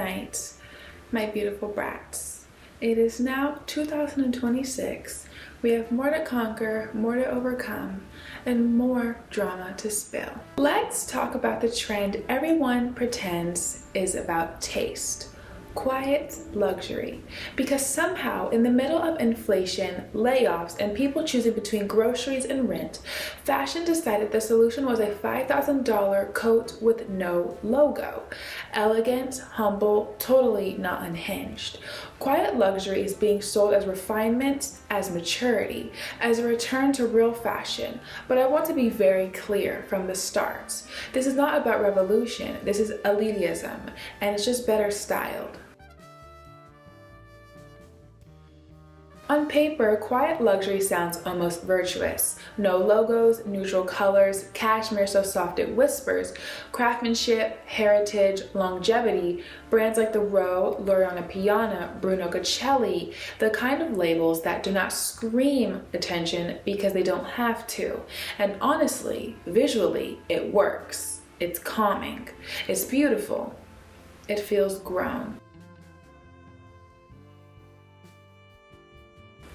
night, my beautiful brats. It is now 2026. We have more to conquer, more to overcome, and more drama to spill. Let's talk about the trend everyone pretends is about taste. Quiet luxury. Because somehow, in the middle of inflation, layoffs, and people choosing between groceries and rent, fashion decided the solution was a $5,000 coat with no logo. Elegant, humble, totally not unhinged. Quiet luxury is being sold as refinement, as maturity, as a return to real fashion. But I want to be very clear from the start. This is not about revolution. This is elitism, and it's just better styled. On paper, quiet luxury sounds almost virtuous. No logos, neutral colors, cashmere so soft it whispers, craftsmanship, heritage, longevity, brands like the Row, L'Oreal Piana, Bruno Gucci, the kind of labels that do not scream attention because they don't have to. And honestly, visually, it works. It's calming. It's beautiful. It feels grown.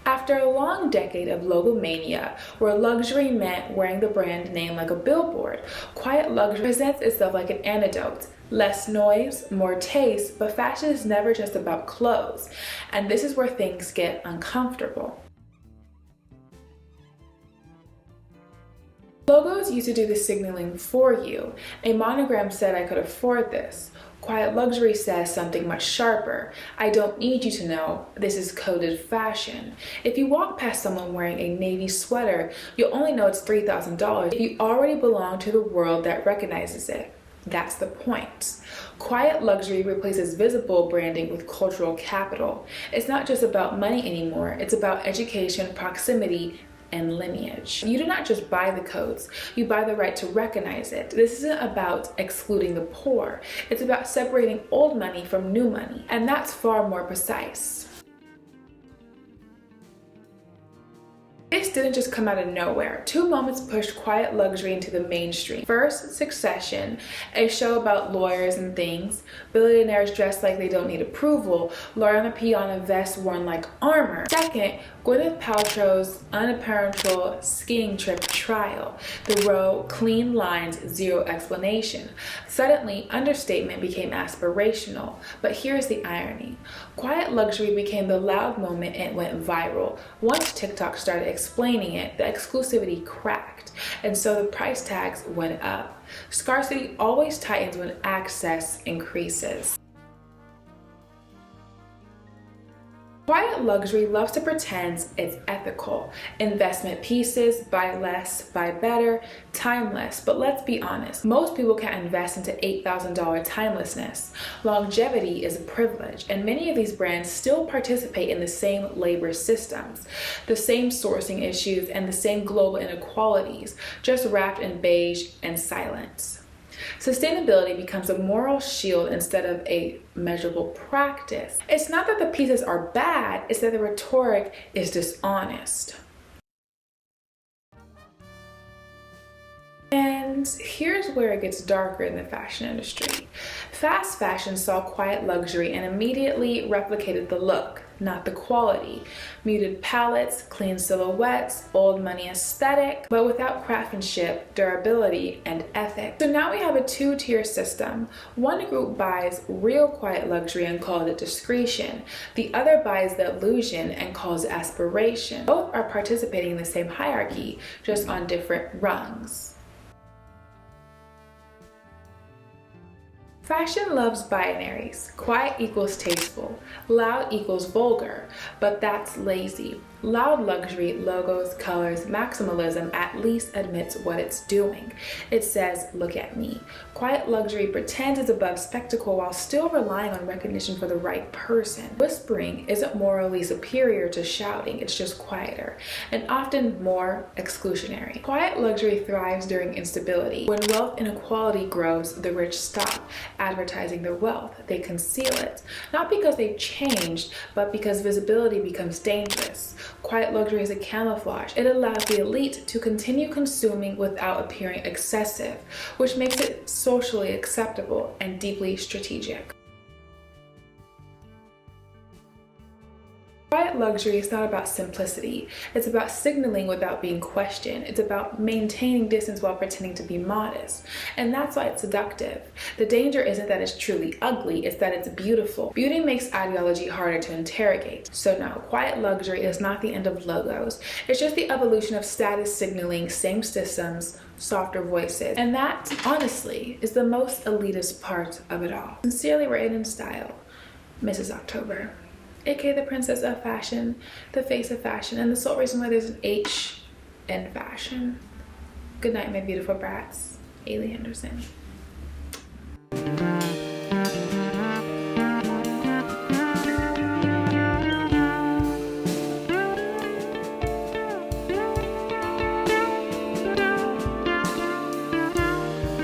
After a long decade of logomania, where luxury meant wearing the brand name like a billboard, quiet luxury presents itself like an antidote. Less noise, more taste, but fashion is never just about clothes, and this is where things get uncomfortable. Logos used to do the signaling for you. A monogram said I could afford this. Quiet luxury says something much sharper. I don't need you to know this is coded fashion. If you walk past someone wearing a navy sweater, you'll only know it's $3,000 if you already belong to the world that recognizes it. That's the point. Quiet luxury replaces visible branding with cultural capital. It's not just about money anymore. It's about education, proximity, and lineage. You do not just buy the codes, you buy the right to recognize it. This isn't about excluding the poor. It's about separating old money from new money, and that's far more precise. This didn't just come out of nowhere. Two moments pushed quiet luxury into the mainstream. First, Succession, a show about lawyers and things. Billionaires dressed like they don't need approval. L'Oreal Piana vests worn like armor. Second, Gwyneth Paltrow's unapparentable skiing trip trial. The Row, clean lines, zero explanation. Suddenly, understatement became aspirational. But here's the irony. Quiet luxury became the loud moment and went viral. Once TikTok started explaining it, the exclusivity cracked, and so the price tags went up. Scarcity always tightens when access increases. Quiet luxury loves to pretend it's ethical. Investment pieces, buy less, buy better, timeless. But let's be honest, most people can't invest into $8,000 timelessness. Longevity is a privilege, and many of these brands still participate in the same labor systems, the same sourcing issues, and the same global inequalities, just wrapped in beige and silence. Sustainability becomes a moral shield instead of a measurable practice. It's not that the pieces are bad, it's that the rhetoric is dishonest. And here's where it gets darker in the fashion industry. Fast fashion saw quiet luxury and immediately replicated the look, not the quality. Muted palettes, clean silhouettes, old money aesthetic, but without craftsmanship, durability, and ethic. So now we have a two-tier system. One group buys real quiet luxury and calls it discretion. The other buys the illusion and calls it aspiration. Both are participating in the same hierarchy, just on different rungs. Fashion loves binaries. Quiet equals tasteful. Loud equals vulgar. But that's lazy. Loud luxury, logos, colors, maximalism at least admits what it's doing. It says, look at me. Quiet luxury pretends it's above spectacle while still relying on recognition for the right person. Whispering isn't morally superior to shouting, it's just quieter, and often more exclusionary. Quiet luxury thrives during instability. When wealth inequality grows, the rich stop advertising their wealth. They conceal it, not because they've changed, but because visibility becomes dangerous. Quiet luxury is a camouflage. It allows the elite to continue consuming without appearing excessive, which makes it socially acceptable and deeply strategic. Quiet luxury is not about simplicity. It's about signaling without being questioned. It's about maintaining distance while pretending to be modest. And that's why it's seductive. The danger isn't that it's truly ugly, it's that it's beautiful. Beauty makes ideology harder to interrogate. So no, quiet luxury is not the end of logos. It's just the evolution of status signaling, same systems, softer voices. And that, honestly, is the most elitist part of it all. Sincerely written in style, Mrs. October, aka the princess of fashion, the face of fashion, and the sole reason why there's an H in fashion. Good night, my beautiful brats. Ailey Henderson.